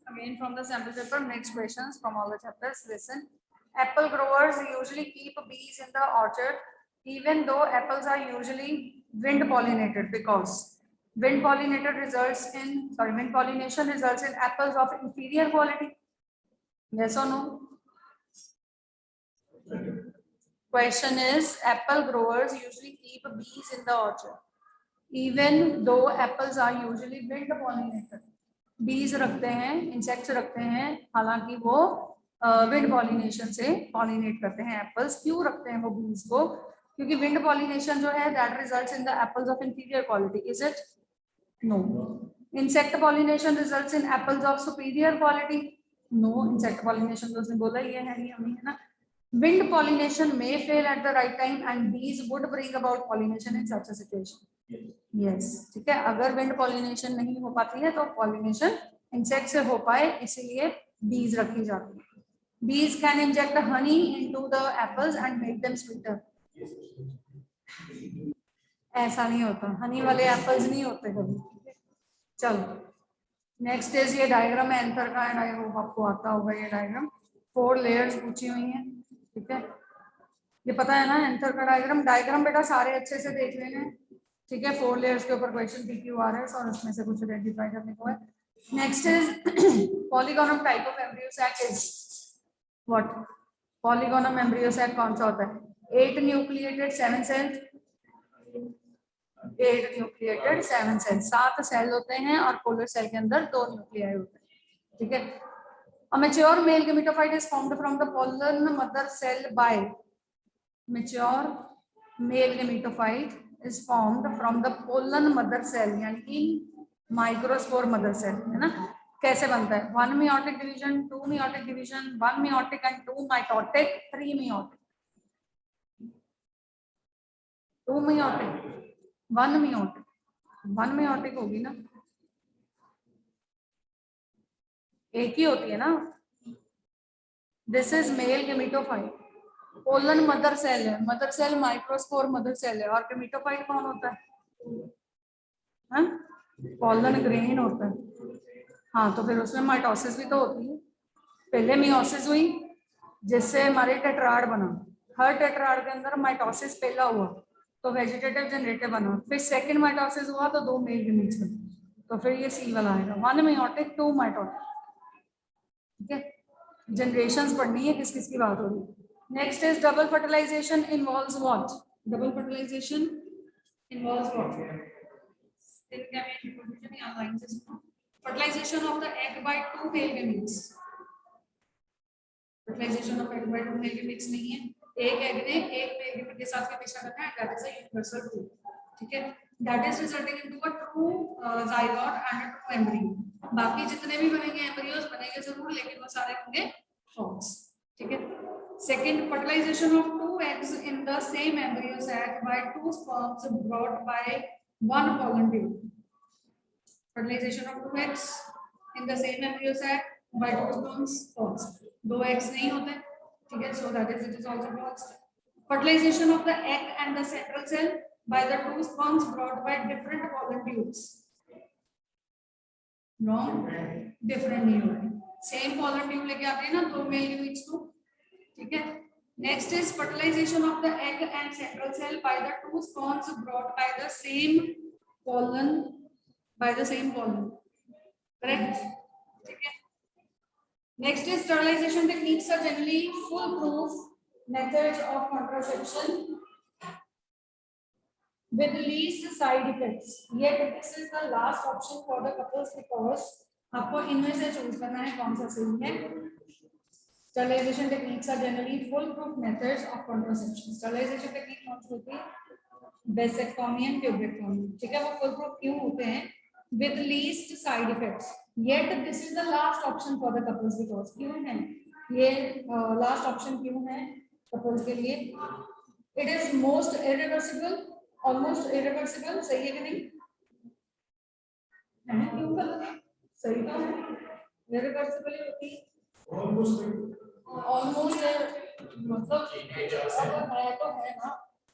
Again from the sample paper, next questions from all the chapters. Listen. Apple growers usually keep bees in the orchard even though apples are usually wind pollinated because wind pollination results in apples of inferior quality. Yes or no? Question is, apple growers usually keep bees in the orchard even though apples are usually wind pollinated. बीज रखते हैं, insects रखते हैं, हालांकि वो wind pollination से pollinate करते हैं एप्पल्स. क्यों रखते हैं वो बीज को? क्योंकि विंड पॉलिनेशन जो है that results in the apples of inferior quality. Is it? No. Insect pollination results in apples of superior quality. No. Insect pollination तो उसने बोला ये है, नहीं है ना. Wind pollination may fail at the right time and bees would bring about pollination in such a situation. Yes, ठीक है. अगर विंड पॉलिनेशन नहीं हो पाती है तो पॉलिनेशन इंसेक्ट से हो पाए, इसीलिए बीज रखी जाती है. Bees can inject honey into the apples and make them sweeter. ऐसा नहीं होता, हनी वाले एप्पल्स नहीं होते कभी. चलो नेक्स्ट इज ये डायग्राम है एंथर का, एंड आई होप आपको आता होगा ये डायग्राम. 4 लेयर्स पूछी हुई हैं, ठीक है. ये पता है ना एंथर का डायग्राम बेटा सारे अच्छे से देख लेना, ठीक है. 4 लेयर्स के ऊपर क्वेश्चन PQ आ रहा है और उसमें से कुछ आइडेंटिफाई करने को है. Next is polygonum type of embryo sac is what? Polygonum embryo sac कौन सा होता है? 8 nucleated 7 cell. 8 nucleated 7 cell, 7 cell होते हैं और पोलर सेल के अंदर 2 न्यूक्लियाई होते हैं, ठीक है. A mature male gametophyte is formed from the pollen mother cell by mature male gametophyte is formed from the pollen mother cell, यानी कि माइक्रोस्पोर मदर सेल, है ना. कैसे बनता है? 1 meiotic division, 2 meiotic division, 1 meiotic and 2 mitotic, 3 meiotic. 2 meiotic, 1 meiotic, 1 meiotic होगी ना, एक ही होती है ना. This is male gametophyte. Pollen mother cell है, mother cell microspore mother cell है, और गेमेटोफाइट कौन होता है? पोलन ग्रेन होता है. हाँ, तो फिर उसमें माइटोसिस भी तो होती है. पहले मियोसिस हुई जिससे हमारे टेट्राड बना. हर टेट्राड के अंदर माइटोसिस पहला हुआ तो वेजिटेटिव जनरेटिव बना. फिर सेकंड माइटोसिस हुआ तो 2 मेल गेमेट्स बने, तो फिर ये सी वाला आएगा. 1 मेयोटिक 2 माइटोटिक, ठीक है. जनरेशंस पढ़नी है, किस किस की बात हो रही है. Next is double fertilization involves what? Double fertilization involves what? Fertilization of the egg by 2 male gametes. Fertilization of egg by 2 male gametes नहीं है. एक एग ने एक मेल गेमेट के साथ हमेशा करना है, that is a universal rule, ठीक है. That is resulting into a true zygote and a true embryo. बाकी जितने भी बनेंगे एम्ब्रियोज बनेंगे जरूर, लेकिन वो सारे होंगे फॉल्स, ठीक है. Second, fertilization of 2 eggs in the same embryo sac by 2 sperms brought by 1 pollen tube. Fertilization of 2 eggs in the same embryo sac by 2 sperms, false. 2 eggs नहीं होते, ठीक है, so that is it is also false. Fertilization of the egg and the central cell by the 2 sperms brought by different pollen tubes. Wrong, different नहीं होते, same pollen tube लेके आते हैं ना 2 मेल यूनिट्स को, ठीक है. Next is fertilization of the egg and central cell by the 2 sperms brought by the same pollen, correct, ठीक है. Next is sterilization techniques are generally full proof methods of contraception with least side effects. Yet this is the last option for the couples because आपको इनमें से choose करना है कौन सा सही है. Sterilization techniques are generally foolproof methods of contraception. Sterilization technique कौन सी होती है? Vasectomy and pubectomy, ठीक है. वो foolproof क्यों होते हैं? With least side effects. Yet this is the last option for the couples because क्यों है ये last option क्यों है couples के लिए? It is most irreversible, almost irreversible. सही है कि नहीं? है क्यों गलत है? सही तो है, irreversible होती है. ऑलमोस्ट मतलब अगर है तो है ना.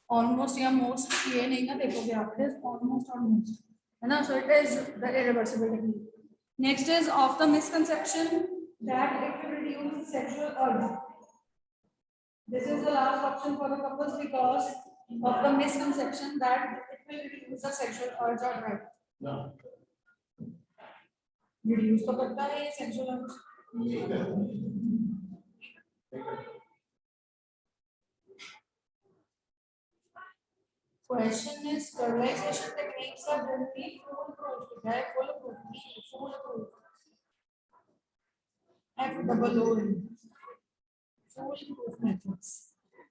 ऑलमोस्ट या मोस्ट ये नहीं ना देखोगे आप, ऑलमोस्ट और मोस्ट. है ना. So it is the irreversible technique. Next is of the misconception that it will reduce sexual urge. This is the last option for the couples because of the misconception that it will reduce the sexual urge or drive. No. Reduce तो करता है ये sexual urge. Question is sterilization techniques are generally foolproof. है foolproof. F-double-O-N. Foolproof methods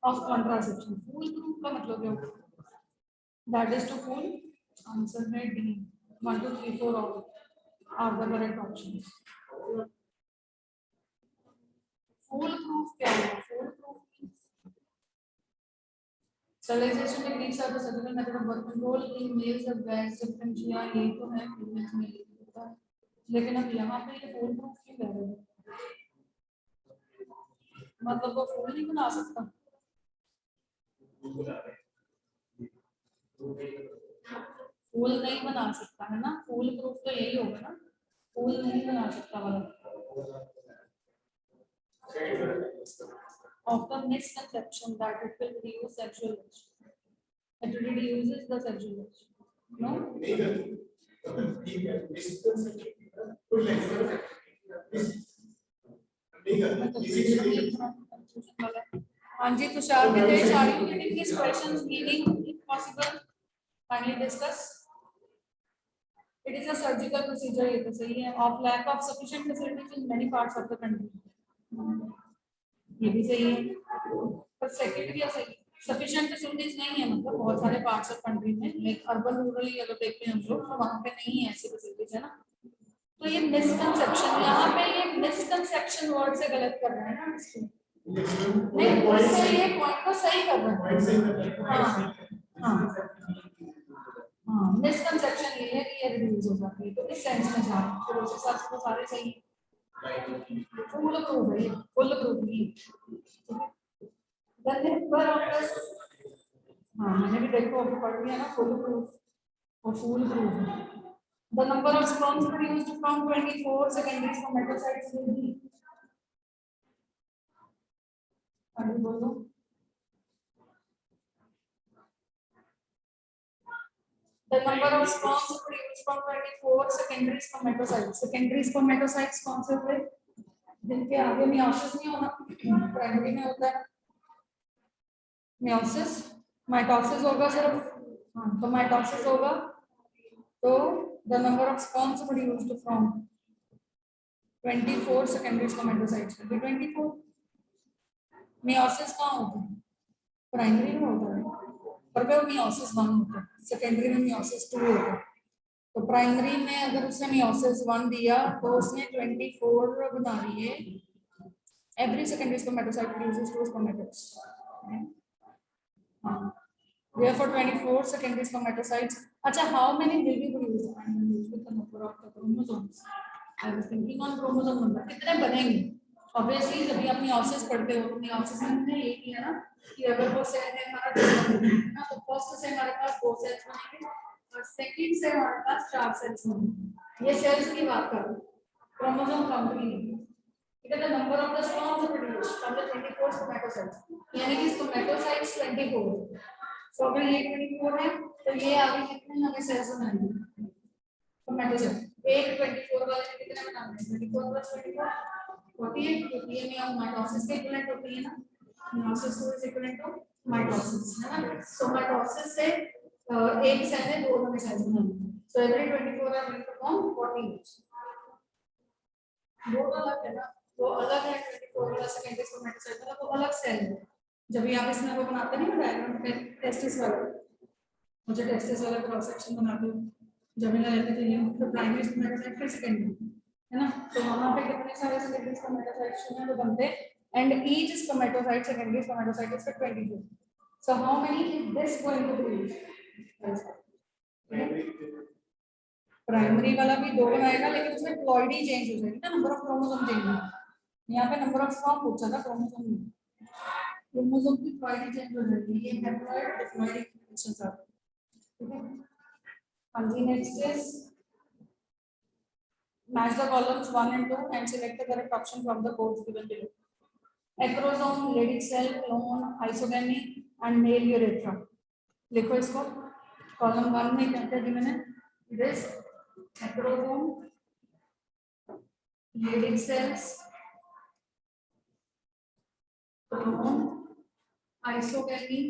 of contraception. Foolproof का मतलब क्या होता है? That is to fool. Answer में D. 1, 2, 3, 4 all are the correct options. Foolproof क्या है? Foolproof sterilization techniques are the surgical method of birth control in males of gas differential ये तो है females में होता है लेकिन अब यहाँ पे ये foolproof क्यों कह रहे हैं? मतलब वो फूल नहीं बना सकता. फूल नहीं बना सकता है ना. फूल प्रूफ तो यही होगा ना. फूल नहीं बना सकता वाला. Of the misconception that it will reduce sexual urge. It reduces the sexual urge. No? हाँ जी तुषार विदेश are you getting these questions meaning if possible kindly discuss. It is a surgical procedure ये तो सही है. Of lack of sufficient facilities in many parts of the country. ये भी सही है. पर सेकंड भी सही. Sufficient facilities नहीं है मतलब बहुत सारे parts of country में like urban rural अगर देखते हैं हम लोग तो वहाँ पे नहीं है ऐसी facilities है ना. तो ये misconception यहाँ पे ये misconception word से गलत कर रहे हैं ना इसको. नहीं उससे ये पॉइंट को सही कर रहे हैं. हाँ हाँ मिसकंसेप्शन ये है कि ये रिड्यूस हो जाती है तो इस सेंस में जा रहे हैं. फिर उस हिसाब से तो सारे सही फुल प्रूफ है. फुल प्रूफ नहीं हाँ मैंने भी देखो अभी पढ़ लिया ना. फुल प्रूफ और full proof. The number of sperms produced from 24 secondary spermatocytes will be. अभी बोलो. The number of sperms produced from 24 secondary spermatocytes. Secondary spermatocytes कौन से हुए? जिनके आगे meiosis नहीं होना. Primary में होता है. Meiosis, mitosis होगा सिर्फ. हाँ तो mitosis होगा. तो the number of sperms produced from 24 secondary spermatocytes will be 24. Meiosis कहाँ होता है? Primary में होता है. पर वो meiosis 1 होता है. सेकेंडरी में meiosis 2 होता है. तो प्राइमरी में अगर उसने meiosis 1 दिया तो उसने 24 बना लिए. Every secondary spermatocyte produces 2 spermatocytes. Therefore 24 secondary spermatocytes. अच्छा how many will be produced? I am used with the number of the chromosomes. I was thinking on chromosome number. कितने बनेंगे? Obviously जब भी आप meiosis पढ़ते हो तो meiosis में हमने ये किया ना कि अगर वो सेल है हमारा ना तो फर्स्ट से हमारे पास 2 सेल्स बनेंगे और सेकंड से हमारे पास 4 सेल्स बनेंगे. ये सेल्स की बात कर रहे हैं. क्रोमोसोम काउंट नहीं. ठीक है. The number of the sperms produced from the 24 spermatocytes यानी कि स्पर्मेटोसाइट्स 24. सो अगर ये 24 है तो ये आगे कितने हमें सेल्स बनाएंगे? स्पर्मेटोसाइट एक 24 वाले में कितने बनाने हैं? 24 + 24 48 क्योंकि ये माइटोसिस के इक्विवेलेंट होती है ना. meiosis 2 is equivalent to mitosis है ना. so mitosis से एक सेल में 2 हमें सेल्स बनाने. so every 24 are going to form 48. वो अलग है ना. वो अलग है 24 वाला सेकेंडरी स्पर्मेटोसाइट वाला. वो अलग सेल है. जब भी आप इसमें वो बनाते नहीं हो डायग्राम पे टेस्टिस वाला मुझे टेस्टिस वाला क्रॉस सेक्शन बनाते हो जब मैं लेते थे ये तो प्राइमरी स्पर्मेटोसाइट फिर सेकेंडरी है ना. तो वहां पे कितने सारे सेकेंडरी स्पर्मेटोसाइट्स हैं वो बनते and each spermatocyte secondary spermatocyte is 22. so how many is this going to produce? Primary वाला भी 2 बनाएगा लेकिन उसमें प्लॉइडी चेंज हो जाएगी ना. नंबर ऑफ क्रोमोसोम चेंज होगा. यहाँ पे नंबर ऑफ स्पर्म पूछा था क्रोमोसोम नहीं. क्रोमोसोम की प्लॉइडी चेंज हो जाएगी. ये हैप्लॉइड डिप्लॉइड फंक्शंस आते हैं. ठीक है. हाँ जी, next is match the columns 1 and 2 and select the correct option from the codes given below. Acrosome, Leydig cell, clone, isogamy and male urethra. लिखो इसको. कॉलम 1 में क्या क्या गिवन है? This acrosome, Leydig cells, clone, isogamy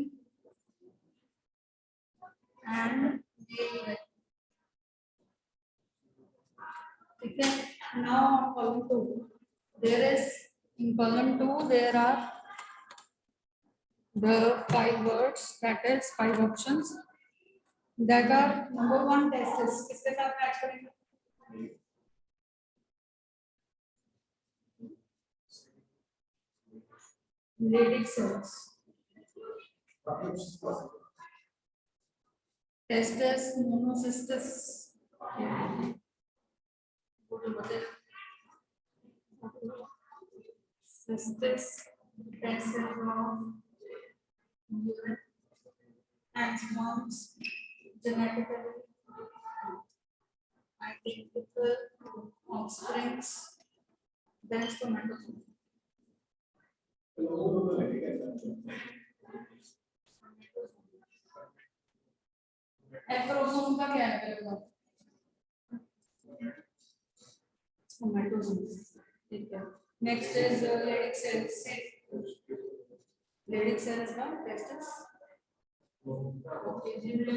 and male urethra. ठीक है. Now on column 2, there is in column 2 there are the 5 words, that is 5 options that are number 1 testis. किसके साथ मैच करेंगे? Leydig cells, testis, monocystis, cystis, testis of urine and sperms, genetically identical offsprings, then spermatozoa. Acrosome का क्या है? स्पर्मेटोजोम. ठीक है. Next is Leydig cells. Leydig cells का testis. Okay. जिनमें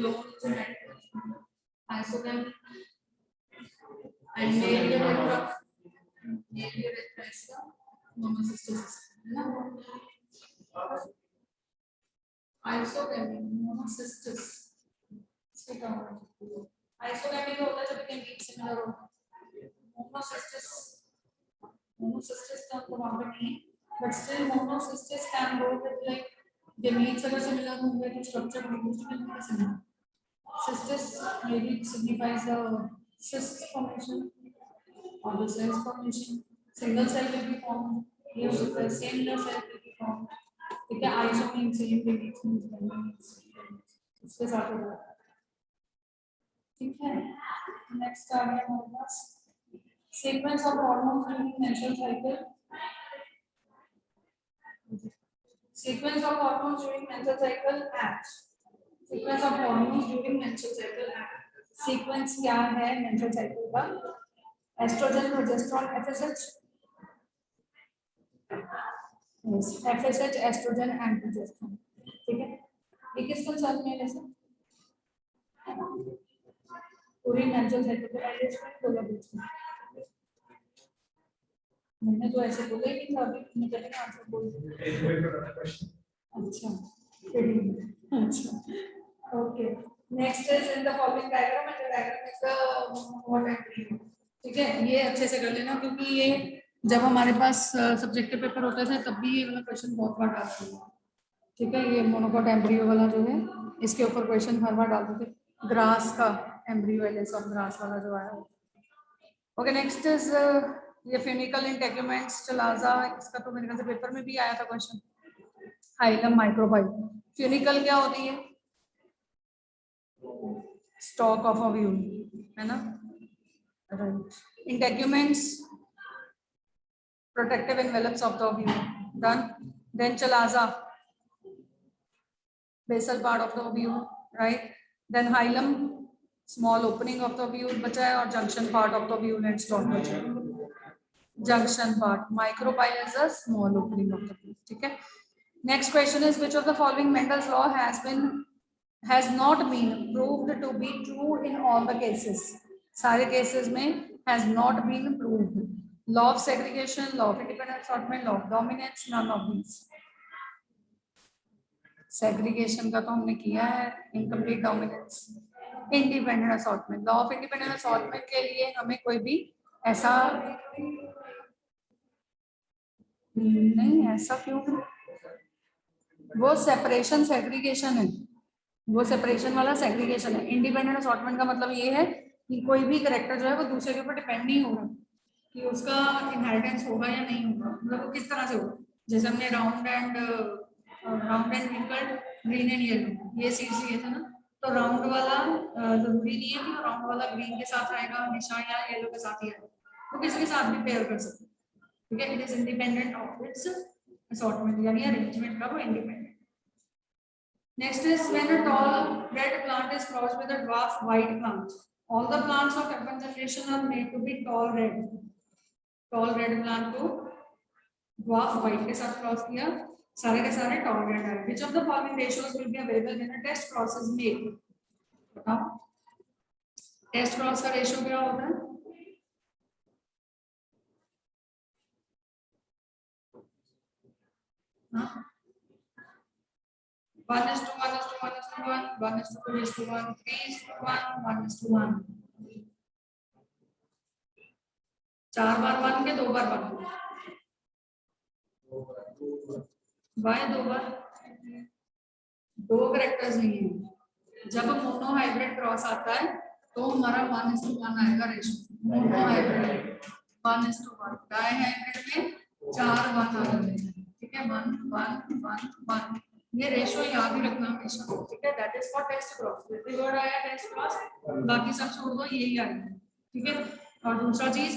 isogamy and male urethra. Male urethra इसका monocystis है ना. isogamy, monocystis. Isogamy का होता है जब इनके बीच सिमिलर हो. Monocystis का तो वहां पे नहीं है, but still monocystis can go with like gametes अगर सिमिलर होंगे तो स्ट्रक्चर भी similar. Cystis maybe signifies the cyst formation or the cells formation. Single cell will be formed. Here the same cell will be formed. ठीक है. iso means same, gametes means इसके साथ होगा. ठीक है. नेक्स्ट आ गया हमारे पास sequence of hormones during menstrual cycle. Sequence of hormones during menstrual cycle eight. Sequence of hormones during menstrual cycle eight. Sequence क्या है मेंस्ट्रुअल साइकिल का? Estrogen, progesterone, FSH. Yes, FSH, estrogen and progesterone. ठीक है. ये किस concern में है? जैसे पूरी मेंस्ट्रुअल साइकिल को एलिस्मेंट बोला बीच में. मैंने तो ऐसे बोला ही नहीं था. अभी तुमने क्या आंसर बोल दिया. अच्छा. अच्छा. Okay. Next is in the following diagram and the diagram is the what embryo. ठीक है. ये अच्छे से कर लेना क्योंकि ये जब हमारे पास सब्जेक्टिव पेपर होता था तब भी ये वाला क्वेश्चन बहुत बार डालते हैं. ठीक है. ये मोनोकॉट एम्ब्रियो वाला जो है इसके ऊपर क्वेश्चन हर बार डालते थे. ग्रास का एम्ब्रियो एलिस ऑफ ग्रास वाला जो आया. ओके. नेक्स्ट इज ये फिनिकल इंटेगुमेंट्स, चलाजा. इसका तो मेरे ख्याल से पेपर में भी आया था क्वेश्चन. हाइलम, माइक्रोफाइल. फिनिकल क्या होती है? स्टॉक ऑफ ओव्यूल है ना. Right. Integuments, protective envelopes of the ovule. Done. Then chalaza, basal part of the ovule, right? Then hilum, small opening of the ovule बचा है, और junction part of the ovule and stalk बचा है. Junction part. Micropyle is a small opening of the ovule. ठीक है. Next question is which of the following Mendel's law has not been proved to be true in all the cases? सारे cases में has not been proved. Law of segregation, law of independent assortment, law of dominance, none of these. Segregation का तो हमने किया है. Incomplete dominance, independent assortment. Law of independent assortment के लिए हमें कोई भी ऐसा नहीं. ऐसा क्यों? वो सेपरेशन सेग्रीगेशन है. वो सेपरेशन वाला सेग्रीगेशन है. इंडिपेंडेंट असॉर्टमेंट का मतलब ये है कि कोई भी करेक्टर जो है वो दूसरे के ऊपर डिपेंड नहीं होगा कि उसका इनहेरिटेंस होगा या नहीं होगा. मतलब वो किस तरह से होगा. जैसे हमने round and wrinkled, green and yellow ये सीड्स लिए थे ना, तो राउंड वाला जरूरी नहीं है कि राउंड वाला ग्रीन के साथ आएगा हमेशा या येलो के साथ ही आएगा, तो किसी के साथ भी पेयर कर सकते हैं, ठीक है। It is independent of its assortment, यानी अरेंजमेंट का वो independent. Next is when a tall red plant is crossed with a dwarf white plant, all the plants of F1 generation are made to be tall red. Tall red plant को dwarf white के साथ cross किया, सारे के सारे tall red आए। Which of the following ratios will be available when a test cross is made? बताओ test cross का रेशियो क्या होता है? हाँ, 1:1:1:1:1, 1:2:1, 3:1, 1:1। 4 बार 1 के 2 बार 1, बाय 2 बार, 2 करेक्टर्स नहीं है। जब मोनो हाइब्रिड क्रॉस आता है तो हमारा 1:1 आएगा ratio. Monohybrid 1:1, dihybrid में 4 1 आ जाते हैं, ठीक है। 1 1 1 1, ये रेशियो याद ही रखना हमेशा, ठीक है। That is for test cross. जैसे वर्ड आया टेस्ट क्रॉस, बाकी सब छोड़ दो, यही आएगा, ठीक है। और दूसरा चीज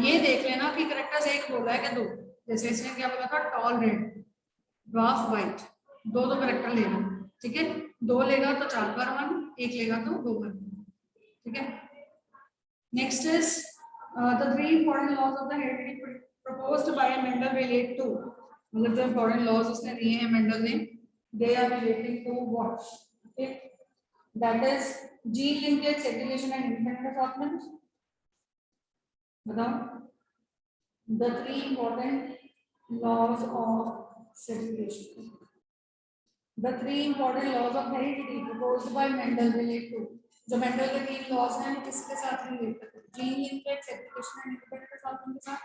ये देख लेना कि करेक्टर्स एक बोला है कि 2। जैसे इसने क्या बोला था, tall red dwarf white, 2 character लेगा, ठीक है। 2 लेगा तो 4 बार 1, 1 लेगा तो 2 बार 1, ठीक है। Next is the 3 important laws of the heredity proposed by Mendel relate to, मतलब जो important laws उसने दिए हैं मेंडल ने, they are relating to what? Okay, that is gene linkage, segregation and independent assortment. बताओ the 3 important laws of segregation, the 3 important laws of heredity proposed by Mendel relate to, जो Mendel के 3 laws हैं वो किसके साथ relate करते हैं? Gene linkage, segregation and independent assortment के साथ,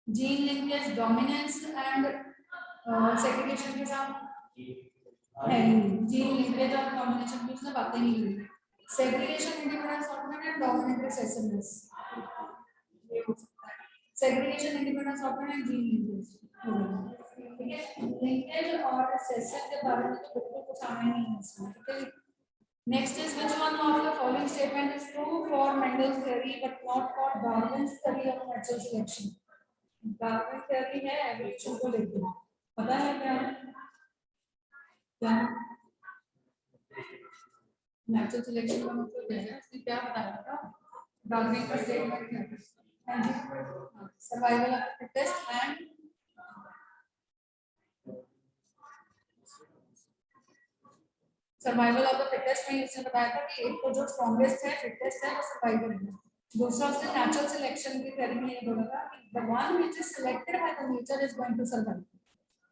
gene linkage, dominance and segregation के साथ है। जीन लिंकेज और डोमिनेशन की उसने बातें नहीं की। Segregation, independent assortment and dominant recessiveness, ये हो सकता है। Segregation, independent assortment and gene linkage, ठीक है। लिंकेज और रिसेसिव के बारे में तो बिल्कुल कुछ आना नहीं है इसमें, ठीक है। Next is which one of the following statement is true for Mendel's theory but not for Darwin's theory of natural selection? Darwin theory है evolution को लेकर, पता है क्या? क्या natural selection का मतलब क्या है? उसने क्या बताया था? Darwin का statement क्या है? हाँ जी, survival of the fittest and survival of the fittest में इसने बताया था कि एक तो जो स्ट्रॉन्गेस्ट है, फिटेस्ट है, वो सर्वाइवल है। दूसरा उसने नेचुरल सिलेक्शन की थ्योरी में ये बोला था कि the one which is selected by the nature is going to survive,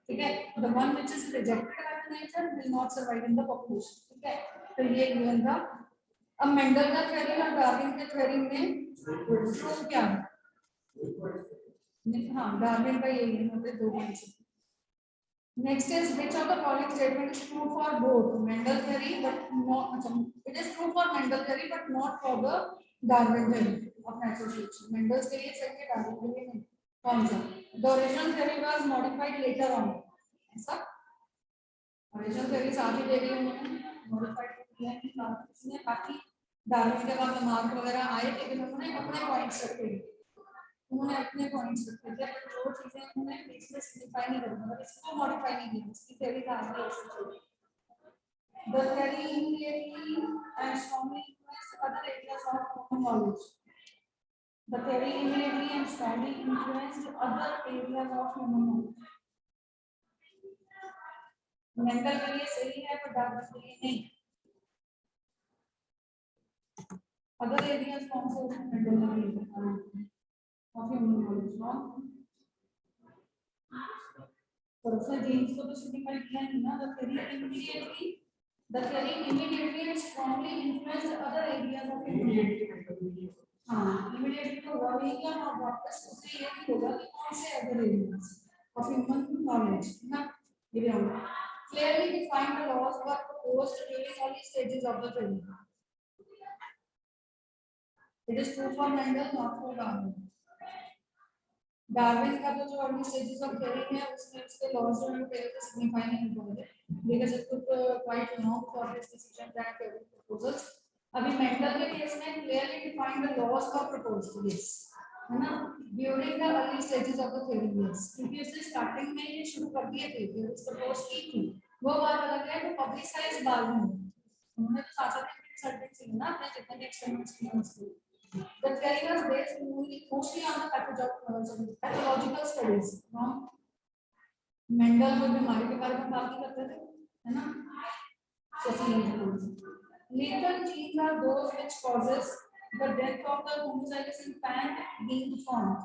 ठीक है। The one which is rejected by the nature will not survive in the population, ठीक है। तो ये गिवन था। अब मेंडल का थ्योरी और डार्विन के थ्योरी में ट्रू क्या है? हाँ, डार्विन का ये मतलब 2 points. Next is which of the following statement is true for both Mendel theory but not, it is true for Mendel theory but not for the Darwin theory of natural selection. Mendel's के लिए सही है, Darwin के लिए नहीं। कौन सा? The original theory was modified later on. ऐसा? Original theory साथ ही दे दी उन्होंने, modified किया है इसने, बाकी Darwin के बाद मार्क वगैरह आए लेकिन उन्होंने अपने पॉइंट्स रखे, उन्होंने अपने पॉइंट्स रखे थे, पर जो चीजें उन्होंने इसमें सिम्प्लीफाई नहीं करी, मतलब इसको मॉडिफाई नहीं किया, इसकी थ्योरी का आगे ऐसे चली। The theory immediately and strongly influenced other areas of common knowledge. The theory immediately and strongly influenced other areas of human knowledge. Mendel के लिए सही है पर डार्विन के लिए नहीं। अदर एरियाज कौन से हैं? मेंडल के लिए of human knowledge, no? और उसने जीन्स को तो सिम्प्लीफाई किया नहीं ना। The theory immediately and strongly influenced other areas of human knowledge. हाँ, immediately तो हुआ भी क्या ना, वापस उससे ये भी होगा कि कौन से other areas of human knowledge ना, ये होगा। Clearly defined the laws were proposed during early stages of the theory. It is true for Mendel, not for Darwin. Darwin का तो जो अर्ली स्टेजेस ऑफ थियरी है उसमें उसके लॉज जो है पहले से सिग्निफाई नहीं होते because it took quite long for this decision that theory proposals. अभी मेंडल के केस में clearly defined the laws for proposed yes है ना during the early stages of the theory yes क्योंकि उसने स्टार्टिंग में ये शुरू कर दिए थे थियरीज प्रपोज की थी वो बात अलग है तो पब्लिसाइज बाद में उन्होंने तो साथ साथ रिजल्ट से ना अपने जितने भी एक्सपेरिमेंट्स किए उसके the theory was based mostly on the pathological studies from Mendel जो बीमारी के बारे में बात करते थे है ना lethal genes are those which causes the death of the homozygous infant being formed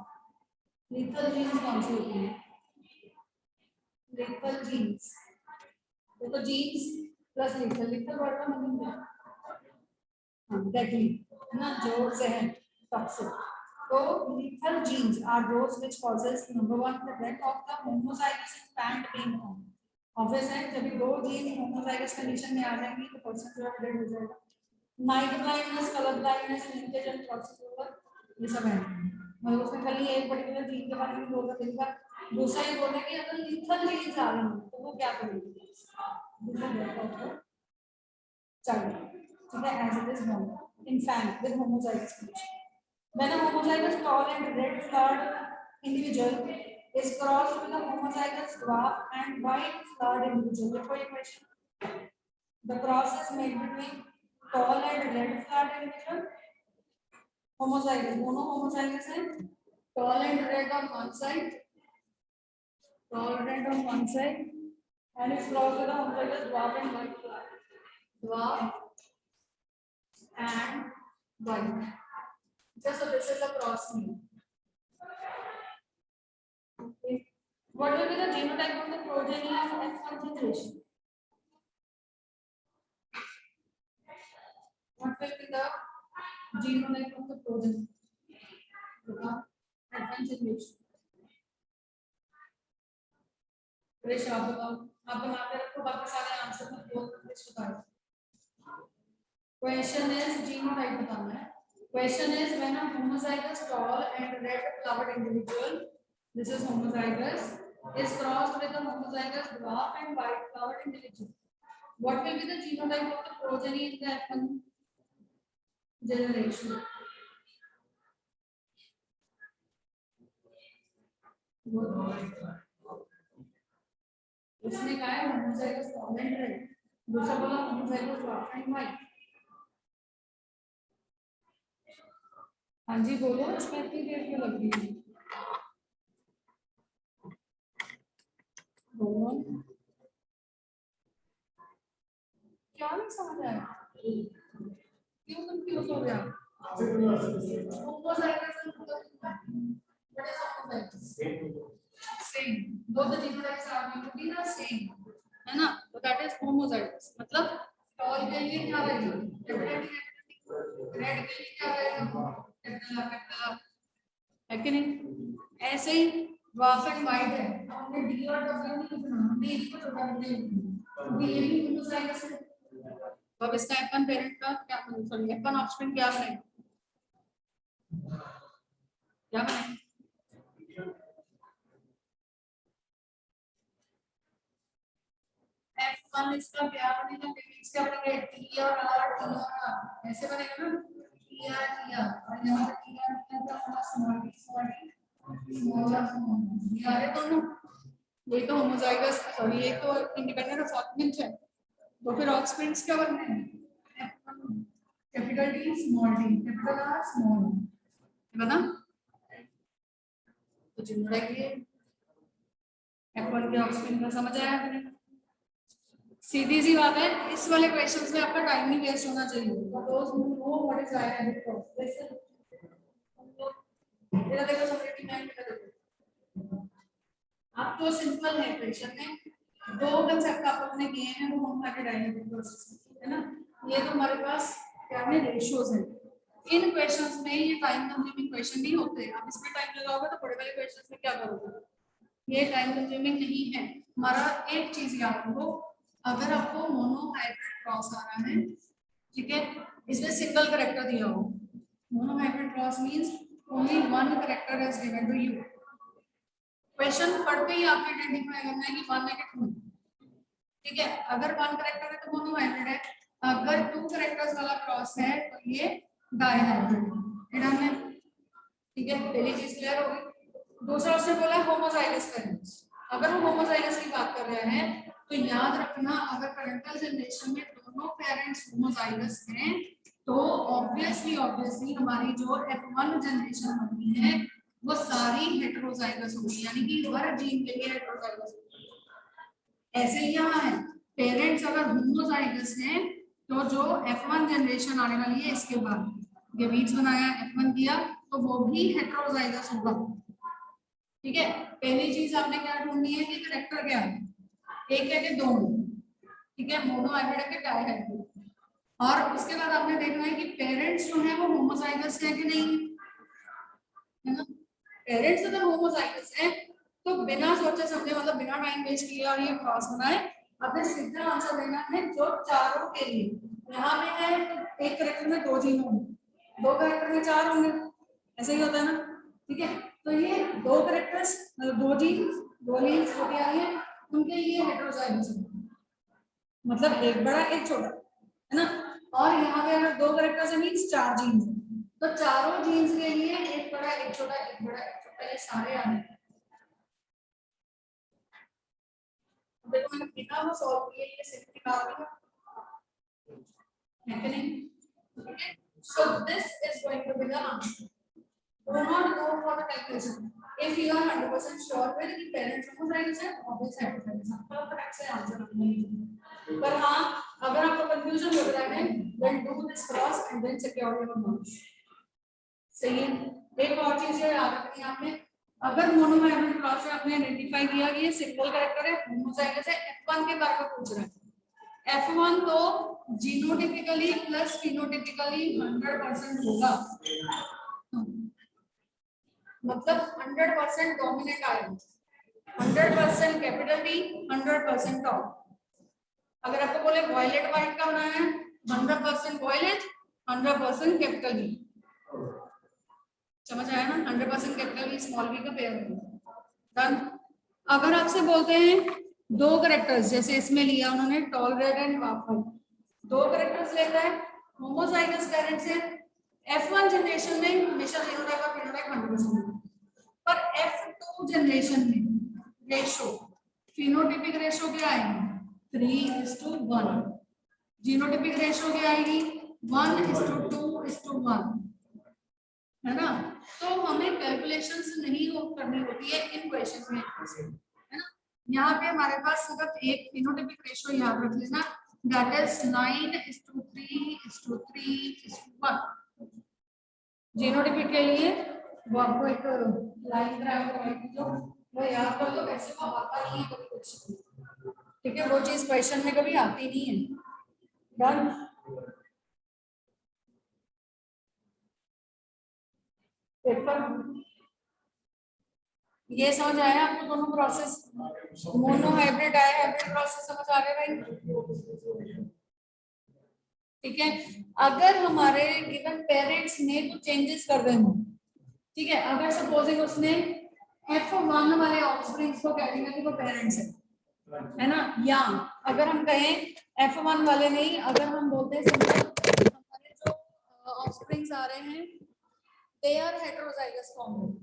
lethal genes कौन से होते हैं lethal genes तो genes plus lethal वर्ड का मीनिंग क्या deadly ना जो जहर toxic so lethal genes are those which causes number one the death of the homozygous infant being formed obvious है जब दो जीन homozygous condition में आ जाएंगे तो पर्सन जो है डेड हो जाएगा night blindness colour blindness linkage and crossover ये सब है मतलब उसमें खाली एक पर्टिकुलर जीन के बारे में बोल रहा था दूसरा ये बोल रहा है कि अगर lethal genes आ रहे हैं तो वो क्या करेंगे दूसरा डेथ ऑफ चाइल्ड ठीक है as it is known infant with homozygous condition. When a homozygous tall and red flowered individual is crossed with a homozygous dwarf and white flowered individual. Therefore, question: the cross is made between tall and red flowered individual. Homozygous, दोनों homozygous हैं. Tall and red on one side, tall red on one side, and is crossed with a homozygous dwarf and white flowered. Dwarf and white. So this is a cross name. Okay. What will be the genotype of the progeny of F1 generation? What will be the genotype of the progeny of F1 generation? Krishna आप बताओ आप बनाते रखो बाकी सारे answer में बोल कृष्ण बताओ क्वेश्चन इज जीनोटाइप बताना है question is when a homozygous tall and red flowered individual this is homozygous is crossed with a homozygous dwarf and white flowered individual what will be the genotype of the progeny in the F1 generation उसने कहा है homozygous tall and red दूसरा बोला homozygous dwarf and white हाँ जी बोलो इसमें इतनी देर क्यों लग रही है बोलो क्या नहीं समझ आया क्यों कंफ्यूज हो गया same both the genotypes are going to be the same है ना तो that is homozygous मतलब tall के लिए क्या रहेगा रेड के लिए क्या रहेगा है कि नहीं ऐसे ही ड्वार्फ एंड वाइट है हमने डी और डब्ल्यू नहीं लिखना हमने एक को छोटा करके लिखना ये भी होमोजाइगस है तो अब इसका F1 पेरेंट का क्या सॉरी F1 ऑफस्प्रिंग क्या बनेगा क्या बनेगा F1 इसका क्या बनेगा इसका बनेगा T और R ऐसे बनेगा ना T R और यहाँ पे T R का स्मॉल डी ये आ रहे दोनों ये तो होमोजाइगस सॉरी ये तो इंडिपेंडेंट ऑफ ऑर्गेनिज है तो फिर ऑफस्प्रिंग्स क्या बनने हैं capital D small D capital R small है बना तो जनरल ये F1 के ऑफस्प्रिंग का समझ आया आपने सीधी सी बात है इस वाले क्वेश्चंस में आपका टाइम नहीं वेस्ट होना चाहिए दोस्त know what is dynamic process मेरा देखो समरी में देखो आप तो सिंपल है क्वेश्चन में दो कांसेप्ट आपने किए हैं वो हम आगे डायनामिक प्रोसेस है ना ये तो हमारे पास क्या है रेशियोज है इन क्वेश्चंस में ये टाइम कंज्यूमिंग क्वेश्चन नहीं होते आप इसमें टाइम लगाओगे तो बड़े वाले क्वेश्चंस में क्या करोगे ये टाइम कंज्यूमिंग नहीं है हमारा एक चीज याद रखो अगर आपको मोनो हाइब्रिड क्रॉस आ रहा है ठीक है इसमें सिंगल कैरेक्टर दिया हो monohybrid cross means only one character is given to you question पढ़ते ही आपने आइडेंटिफाई करना है कि 1 है कि 2, ठीक है। अगर 1 करेक्टर है तो मोनोहाइब्रिड है, अगर 2 करेक्टर्स वाला क्रॉस है तो ये डायहाइब्रिड है, ठीक है। पहली चीज क्लियर हो गई। दूसरा उसने बोला होमोजाइगस पेरेंट्स, अगर वो होमोजाइगस की बात कर रहे हैं तो याद रखना अगर पैरेंटल जनरेशन में दोनों पेरेंट्स होमोजाइगस हैं तो ऑब्वियसली हमारी जो F1 जनरेशन होती है वो सारी हेटेरोजाइगस होगी, यानी कि हर जीन के लिए हेटेरोजाइगस होगी। ऐसे ही यहाँ है, पेरेंट्स अगर होमोजाइगस हैं तो जो F1 जनरेशन आने वाली है इसके बाद गेमीट्स बनाया F1 किया तो वो भी हेटेरोजाइगस होगा, ठीक है। पहली चीज आपने क्या ढूंढनी है कि करेक्टर क्या है, एक है कि दोनों, ठीक है, मोनोहाइब्रिड है कि डायहाइब्रिड। और उसके बाद आपने देखना है कि पेरेंट्स जो है वो होमोजाइगस है कि नहीं, है ना। पेरेंट्स अगर होमोजाइगस है तो बिना सोचे समझे, मतलब बिना टाइम वेस्ट किए और ये क्रॉस बनाए, आपने सीधा आंसर देना है जो चारों के लिए। यहाँ में है तो एक करेक्टर में 2 जीन होंगे, 2 करेक्टर में 4 होंगे, ऐसे ही होता है ना, ठीक है। तो ये 2 करेक्टर्स मतलब 2 जीन 2 लीन्स होती आ रही है, उनके लिए हेटेरोजाइगस मतलब एक बड़ा एक छोटा, है ना। और यहाँ पे अगर 2 करेक्टर्स है मींस 4 जीन्स, तो चारों जीन्स के लिए एक बड़ा एक छोटा एक बड़ा एक छोटा, ये सारे आ रहे हैं। देखो मैंने बिना वो सॉल्व किए ये सिर्फ निकाल दिया है कि नहीं, ठीक है। So this is going to be the answer. Do not go for the calculation. If you are 100% sure whether the parents homozygous है, obvious हेटेरोजाइगस, आपका फटाक से आंसर नहीं। पर हाँ, अगर आपको कंफ्यूजन लग रहा है, then do this cross and then secure your marks. सही है। एक और चीज याद रखनी है आपने, अगर मोनोहाइब्रिड क्रॉस है आपने आइडेंटिफाई किया कि ये सिंगल कैरेक्टर है, होमोजाइगस है, F1 के बारे में पूछ रहा है। F1 तो जीनोटिपिकली प्लस फिनोटिपिकली 100% होगा, मतलब 100% डोमिनेंट आएगा, 100% कैपिटल डी, 100% टॉप। अगर आपको बोले वॉयलेट वाइट का बनाना है, 100% वॉयलेट, 100% कैपिटल बी, समझ आया ना। 100% कैपिटल बी स्मॉल बी का पेयर डन। अगर आपसे बोलते हैं 2 करेक्टर्स, जैसे इसमें लिया उन्होंने टॉलरेट एंड वाफल, 2 करेक्टर्स लेता है, होमोजाइगस पेरेंट्स है, F1 जनरेशन में हमेशा फेनोटाइप और फेनोटाइप 100%, पर F2 जनरेशन में रेशो फिनोटिपिक रेशो क्या आएगी 3:1, जीनोटिपिक रेशो क्या आएगी 1:2:1, है ना। तो हमें कैलकुलेशंस नहीं करनी होती है इन क्वेश्चंस में, है ना। यहाँ पे हमारे पास सिर्फ एक फिनोटिपिक रेशो याद रख लेना, दैट इज 9:3:3:1। जीनोटिपिक के लिए वो आपको एक लाइन वो याद कर लो, वैसे वो आता नहीं है कभी कुछ, ठीक है, वो चीज क्वेश्चन में कभी आती नहीं है। डन। पेपर ये समझ आया आपको, दोनों process, mono hybrid dihybrid process समझ आ रहे भाई, ठीक है। अगर हमारे गिवन पेरेंट्स ने कुछ चेंजेस कर दें, ठीक है, अगर सपोजिंग उसने F1 वाले ऑफस्प्रिंग्स को कह देंगे कि वो पेरेंट्स है ना, या अगर हम कहें F1 वाले नहीं, अगर हम बोलते हैं हमारे जो ऑफस्प्रिंग्स आ रहे हैं they are heterozygous form,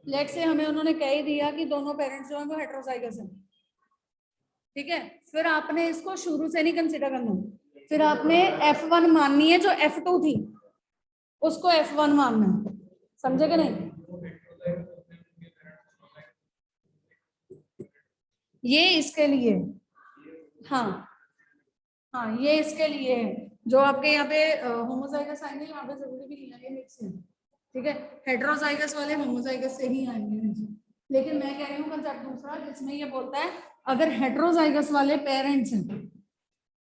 let's say हमें उन्होंने कह ही दिया कि दोनों पेरेंट्स जो हैं वो हेटेरोजाइगस हैं, ठीक है, फिर आपने इसको शुरू से नहीं कंसीडर करना, फिर आपने F1 माननी है, जो F2 थी उसको F1 मानना है, समझे कि नहीं। ये इसके लिए, हाँ हाँ ये इसके लिए है, जो आपके यहाँ पे होमोजाइगस आएंगे यहाँ पे जरूरी भी नहीं आएंगे मिक्स है, ठीक है, हेटेरोजाइगस वाले होमोजाइगस से ही आएंगे। लेकिन मैं कह रही हूँ कंसेप्ट दूसरा, जिसमें ये बोलता है अगर हेटेरोजाइगस वाले पेरेंट्स हैं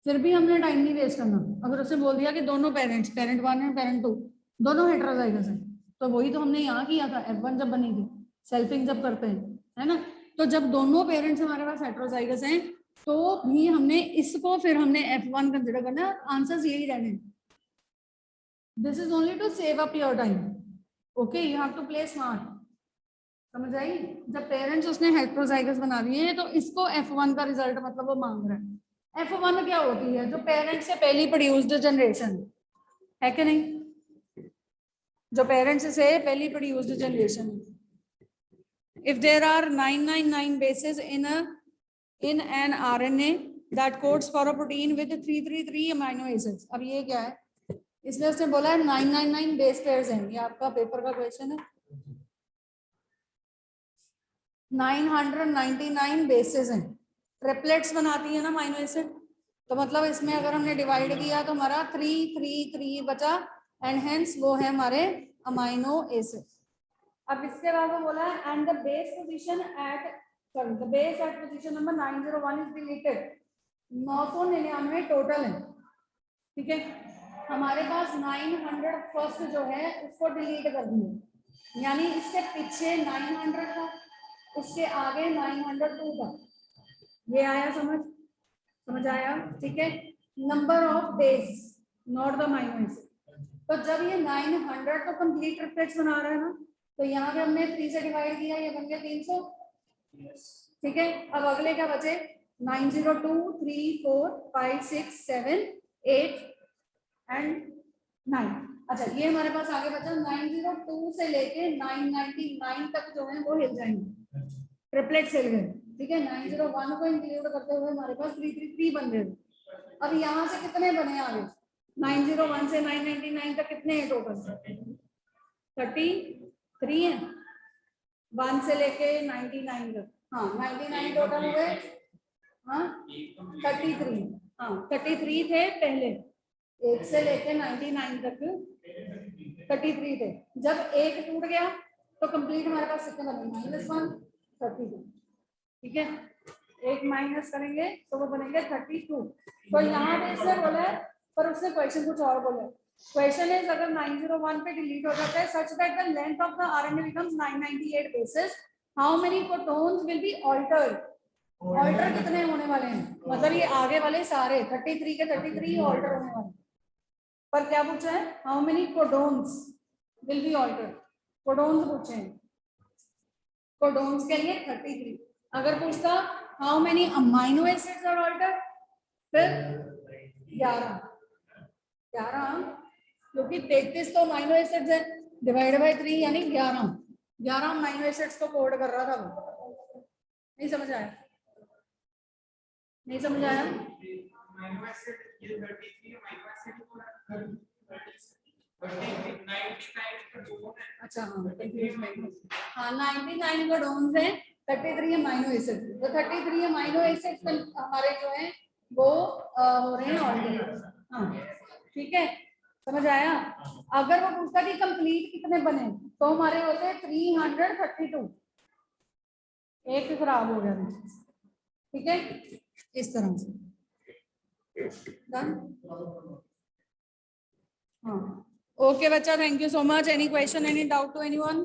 फिर भी हमने टाइम नहीं वेस्ट करना, अगर उसने बोल दिया कि दोनों पेरेंट्स, पेरेंट 1 एंड पेरेंट 2 दोनों हेटेरोजाइगस हैं, तो वही तो हमने यहाँ किया था F1 जब बनी थी, सेल्फिंग जब करते हैं, है ना। तो जब दोनों पेरेंट्स हमारे पास हेटेरोजाइगस हैं तो भी हमने इसको फिर हमने F1 कंसिडर करना, आंसर्स यही रहने। This is only to save up your time, okay, you have to play smart, समझ आई? जब पेरेंट्स उसने हेटेरोजाइगस बना दिए हैं तो इसको F1 का रिजल्ट मतलब वो मांग रहा है। F1 क्या होती है? जो पेरेंट्स से पहली प्रोड्यूस्ड जनरेशन है कि नहीं, जो पेरेंट्स से पहली produced generation. If there are 999 bases in an RNA that codes for a protein with 333 amino acids। अब ये क्या है? इसमें उसने बोला है 999 बेस पेयर्स हैं। ये आपका पेपर का क्वेश्चन है। 999 बेसेस हैं, ट्रिपलेट्स बनाती है ना अमीनो एसिड। तो मतलब इसमें अगर हमने डिवाइड किया तो हमारा 333 बचा एंड हेंस वो है हमारे अमीनो एसिड। अब इसके बाद वो बोला है and the base position at the base at position number 901 is deleted. 999 total है, ठीक है। हमारे पास 900 फर्स्ट जो है उसको डिलीट कर दिए, यानी इससे पीछे 900 था, उसके आगे 902 था। ये आया समझ? समझ आया? ठीक है। Number of base not the amino acid. तो जब ये 900 तो कंप्लीट ट्रिपलेट्स बना रहा है ना, तो यहाँ पे हमने 3 से डिवाइड किया, ये बन गया 300, ठीक है। अब अगले क्या बचे? 902, 3, 4, 5, 6, 7, 8 एंड 9। अच्छा ये हमारे पास आगे बचा 902 से लेके 999 तक जो है वो हिल जाएंगे, ट्रिपलेट हिल गए, ठीक है। 901 को इंक्लूड करते हुए हमारे पास 333 बन गए। अब यहाँ से कितने बने आगे? 901 से 999 तक कितने हैं टोटल? 33 है। 1 से लेके 99 तक, हाँ 99 टोटल हुए। हाँ 33, हाँ 33 थे पहले, 1 से लेके 99 तक 33 थे। जब एक टूट गया तो कंप्लीट हमारे पास कितने बनेंगे? -1, 32, ठीक है। एक माइनस करेंगे तो वो बनेंगे 32। तो यहाँ पे इसने बोला है, पर उसने क्वेश्चन कुछ और बोला। क्वेश्चन इज अगर 901 पे डिलीट हो जाता है such that the length of the RNA becomes 998 bases, how many codons will be altered? Alter कितने होने वाले हैं? मतलब ये आगे वाले सारे 33 के 33 ऑल्टर होने वाले। पर क्या पूछा है? How many codons will be altered? Codons पूछे हैं। कोडोन्स के लिए 33। अगर पूछता how many amino acids are altered, फिर 11, क्योंकि 33 तो अमीनो एसिड्स है, डिवाइड बाय 3 यानी 11 अमीनो एसिड्स को कोड कर रहा था वो। नहीं समझ आया? नहीं समझ आया? अच्छा हाँ 99 कोडोन्स हैं, 33 अमीनो एसिड। तो 33 अमीनो एसिड हमारे जो हैं वो हो रहे हैं ऑल्टर। हाँ ठीक है, समझ आया? अगर वो पूछता कि कंप्लीट कितने बने तो हमारे होते 332। एक खराब हो गया, ठीक है, इस तरह से। डन? हाँ ओके बच्चा, thank you so much. Any question, any doubt to anyone?